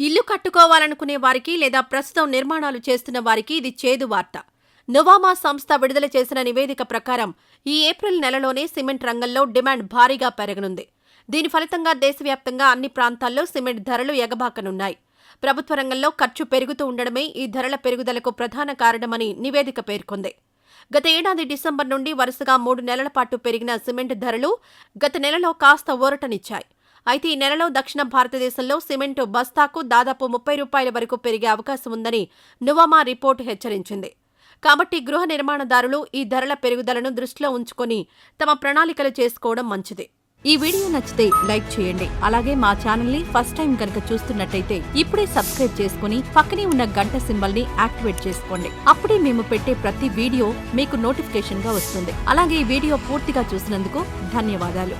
ఇల్లు కట్టుకోవాలనుకునే వారికి లేదా ప్రస్తుతం నిర్మాణాలు చేస్తున్న వారికి ఇది చేదు వార్త. నొవామా సంస్థ విడుదల చేసిన నివేదిక ప్రకారం ఈ ఏప్రిల్ నెలలోనే సిమెంట్ రంగంలో డిమాండ్ భారీగా పెరగనుంది. దీని ఫలితంగా దేశవ్యాప్తంగా అన్ని ప్రాంతాల్లో సిమెంట్ ధరలు ఎగబాకనున్నాయి. ప్రభుత్వ రంగంలో ఖర్చు పెరుగుతూ ఉండడమే ఈ ధరల పెరుగుదలకు ప్రధాన కారణమని నివేదిక పేర్కొంది. గత ఏడాది డిసెంబర్ నుండి వరుసగా 3 నెలల పాటు పెరిగిన సిమెంట్ ధరలు గత నెలలో కాస్త ఊరటనిచ్చాయి. అయితే ఈ నెలలో దక్షిణ భారతదేశంలో సిమెంటు బస్తాకు దాదాపు 30 రూపాయల వరకు పెరిగే అవకాశం ఉందని నొవామా రిపోర్టు హెచ్చరించింది. కాబట్టి గృహ నిర్మాణదారులు ఈ ధరల పెరుగుదలను దృష్టిలో ఉంచుకొని తమ ప్రణాళికలు చేసుకోవడం మంచిది. ఈ వీడియో నచ్చితే లైక్ చేయండి. అలాగే మా ఛానల్ ని ఫస్ట్ టైం కనుక చూస్తున్నట్టయితే ఇప్పుడే సబ్స్క్రైబ్ చేసుకుని పక్కనే ఉన్న గంట సింబల్ ని యాక్టివేట్ చేసుకోండి. అప్పుడే మేము పెట్టే ప్రతి వీడియో మీకు నోటిఫికేషన్ గా వస్తుంది. అలాగే ఈ వీడియో పూర్తిగా చూసినందుకు ధన్యవాదాలు.